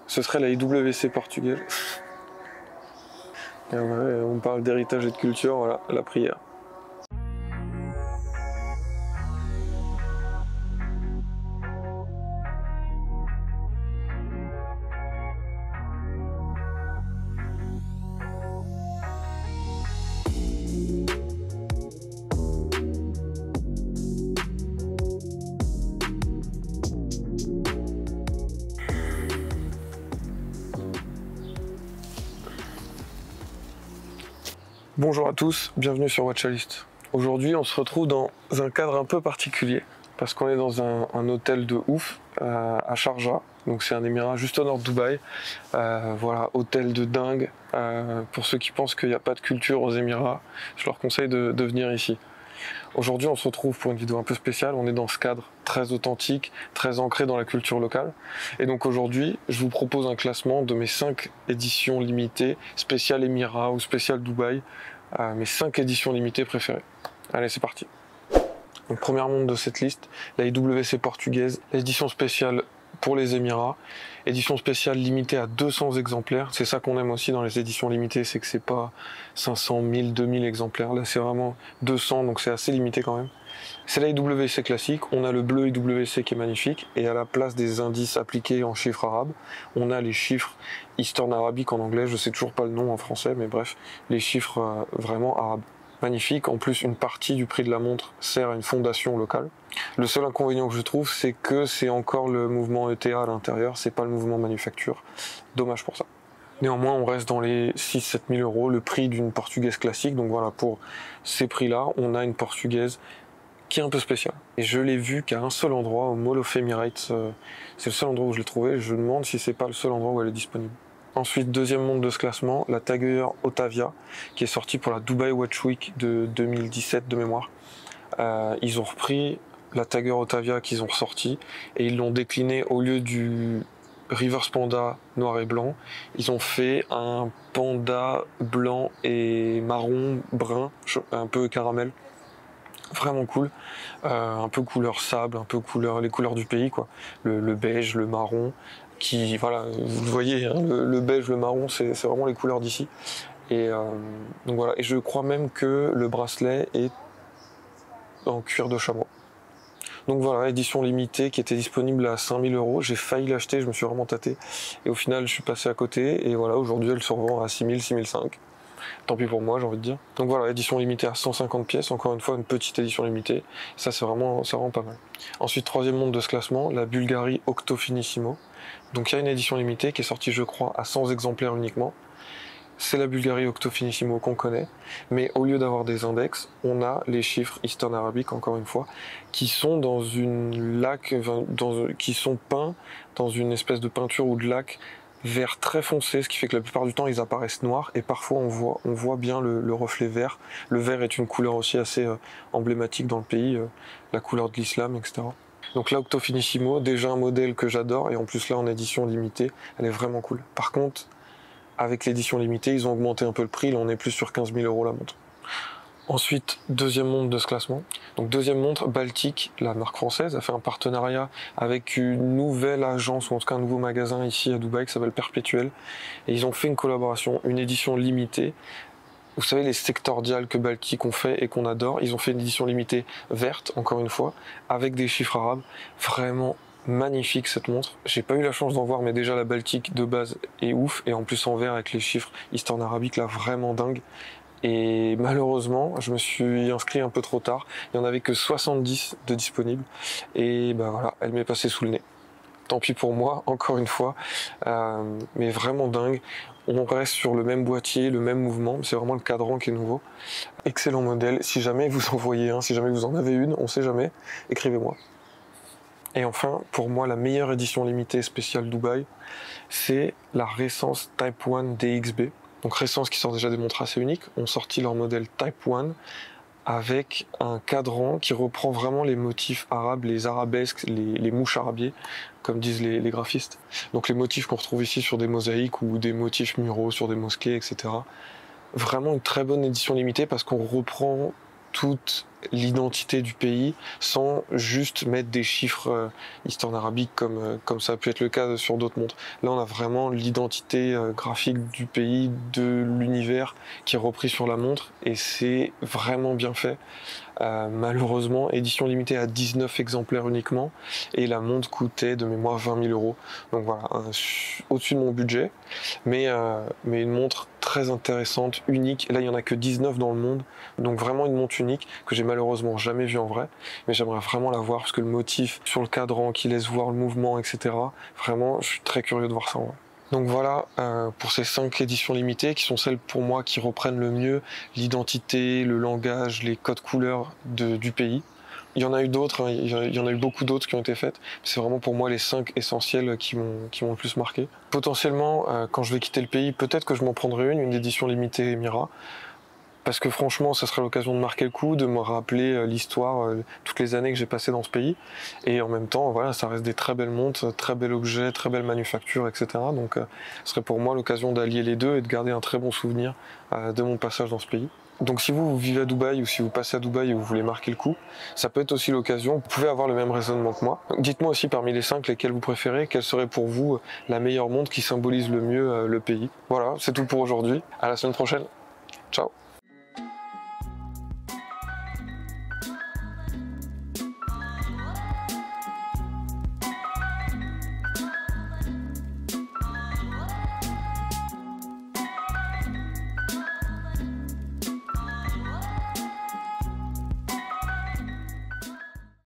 ce serait la IWC portugaise. Et ouais, on parle d'héritage et de culture, voilà, la prière. Bonjour à tous, bienvenue sur Watchalist. Aujourd'hui, on se retrouve dans un cadre un peu particulier parce qu'on est dans un hôtel de ouf à Sharjah. Donc c'est un émirat juste au nord de Dubaï. Voilà, hôtel de dingue. Pour ceux qui pensent qu'il n'y a pas de culture aux Émirats, je leur conseille de venir ici. Aujourd'hui, on se retrouve pour une vidéo un peu spéciale. On est dans ce cadre très authentique, très ancré dans la culture locale. Et donc aujourd'hui, je vous propose un classement de mes 5 éditions limitées, spéciales Émirats ou spéciales Dubaï, mes 5 éditions limitées préférées. Allez, c'est parti. Donc, première montre de cette liste, la IWC portugaise, l'édition spéciale pour les Émirats, édition spéciale limitée à 200 exemplaires. C'est ça qu'on aime aussi dans les éditions limitées, c'est que c'est pas 500, 1000, 2000 exemplaires. Là, c'est vraiment 200, donc c'est assez limité quand même. C'est la IWC classique. On a le bleu IWC qui est magnifique. Et à la place des indices appliqués en chiffres arabes, on a les chiffres Eastern Arabic en anglais. Je sais toujours pas le nom en français, mais bref, les chiffres vraiment arabes. Magnifique. En plus, une partie du prix de la montre sert à une fondation locale. Le seul inconvénient que je trouve, c'est que c'est encore le mouvement ETA à l'intérieur, c'est pas le mouvement manufacture. Dommage pour ça. Néanmoins, on reste dans les 6-7 000 euros, le prix d'une portugaise classique. Donc voilà, pour ces prix-là, on a une portugaise qui est un peu spéciale. Et je l'ai vue qu'à un seul endroit, au Mall of Emirates. C'est le seul endroit où je l'ai trouvée. Je me demande si c'est pas le seul endroit où elle est disponible. Ensuite, deuxième montre de ce classement, la Tiger Otavia, qui est sortie pour la Dubai Watch Week de 2017 de mémoire. Ils ont repris la Tiger Otavia qu'ils ont ressorti et ils l'ont décliné au lieu du Reverse Panda noir et blanc. Ils ont fait un panda blanc et marron brun, un peu caramel. Vraiment cool, un peu couleur sable, un peu les couleurs du pays quoi. Le beige, le marron, qui voilà, vous le voyez, hein, le beige, le marron, c'est vraiment les couleurs d'ici. Et donc voilà, et je crois même que le bracelet est en cuir de chameau. Donc voilà, édition limitée qui était disponible à 5000 euros. J'ai failli l'acheter, je me suis vraiment tâté. Et au final, je suis passé à côté. Et voilà, aujourd'hui, elle se revend à 6000, 6005. Tant pis pour moi, j'ai envie de dire. Donc voilà, édition limitée à 150 pièces. Encore une fois, une petite édition limitée. Ça, c'est vraiment pas mal. Ensuite, troisième montre de ce classement, la Bulgari Octo Finissimo. Donc il y a une édition limitée qui est sortie, je crois, à 100 exemplaires uniquement. C'est la Bulgari Octo Finissimo qu'on connaît, mais au lieu d'avoir des index, on a les chiffres Eastern Arabic, encore une fois, qui sont dans une laque, qui sont peints dans une espèce de peinture ou de laque vert très foncé, ce qui fait que la plupart du temps ils apparaissent noirs, et parfois on voit bien le reflet vert. Le vert est une couleur aussi assez emblématique dans le pays, la couleur de l'islam, etc. Donc la Octo Finissimo, déjà un modèle que j'adore, et en plus là en édition limitée, elle est vraiment cool. Par contre, avec l'édition limitée, ils ont augmenté un peu le prix, là on est plus sur 15 000 euros la montre. Ensuite, deuxième montre de ce classement. Donc deuxième montre, Baltic, la marque française, a fait un partenariat avec une nouvelle agence, ou en tout cas un nouveau magasin ici à Dubaï qui s'appelle Perpetuel. Et ils ont fait une collaboration, une édition limitée. Vous savez, les sector dial que Baltic ont fait et qu'on adore, ils ont fait une édition limitée verte, encore une fois, avec des chiffres arabes. Vraiment magnifique cette montre. J'ai pas eu la chance d'en voir, mais déjà la Baltic de base est ouf, et en plus en vert avec les chiffres Eastern Arabic là, vraiment dingue. Et malheureusement, je me suis inscrit un peu trop tard. Il n'y en avait que 70 de disponibles, et ben voilà, elle m'est passée sous le nez. Tant pis pour moi, encore une fois, mais vraiment dingue. On reste sur le même boîtier, le même mouvement, c'est vraiment le cadran qui est nouveau. Excellent modèle. Si jamais vous en voyez un, si jamais vous en avez une, on sait jamais, écrivez-moi. Et enfin, pour moi, la meilleure édition limitée spéciale Dubaï, c'est la Recence Type 1 DXB. Donc Recence qui sort déjà des montres assez uniques, ont sorti leur modèle Type 1 avec un cadran qui reprend vraiment les motifs arabes, les arabesques, les mouches arabiées, comme disent les graphistes. Donc les motifs qu'on retrouve ici sur des mosaïques ou des motifs muraux sur des mosquées, etc. Vraiment une très bonne édition limitée parce qu'on reprend toute l'identité du pays sans juste mettre des chiffres histoire arabique comme ça a pu être le cas sur d'autres montres. Là on a vraiment l'identité graphique du pays, de l'univers qui est repris sur la montre et c'est vraiment bien fait. Malheureusement, édition limitée à 19 exemplaires uniquement et la montre coûtait de mémoire 20 000 euros. Donc voilà, au-dessus de mon budget, mais une montre très intéressante, unique. Là, il n'y en a que 19 dans le monde, donc vraiment une montre unique que j'ai malheureusement jamais vue en vrai, mais j'aimerais vraiment la voir parce que le motif sur le cadran qui laisse voir le mouvement, etc. Vraiment, je suis très curieux de voir ça en vrai. Donc voilà pour ces 5 éditions limitées qui sont celles pour moi qui reprennent le mieux l'identité, le langage, les codes couleurs du pays. Il y en a eu d'autres, hein, il y en a eu beaucoup d'autres qui ont été faites. C'est vraiment pour moi les 5 essentielles qui m'ont le plus marqué. Potentiellement, quand je vais quitter le pays, peut-être que je m'en prendrai une édition limitée Mira. Parce que franchement, ça serait l'occasion de marquer le coup, de me rappeler l'histoire, toutes les années que j'ai passées dans ce pays. Et en même temps, voilà, ça reste des très belles montres, très bel objet, très belle manufacture, etc. Donc ce serait pour moi l'occasion d'allier les deux et de garder un très bon souvenir de mon passage dans ce pays. Donc si vous vivez à Dubaï ou si vous passez à Dubaï et vous voulez marquer le coup, ça peut être aussi l'occasion, vous pouvez avoir le même raisonnement que moi. Dites-moi aussi parmi les 5 lesquels vous préférez, quelle serait pour vous la meilleure montre qui symbolise le mieux le pays. Voilà, c'est tout pour aujourd'hui, à la semaine prochaine, ciao.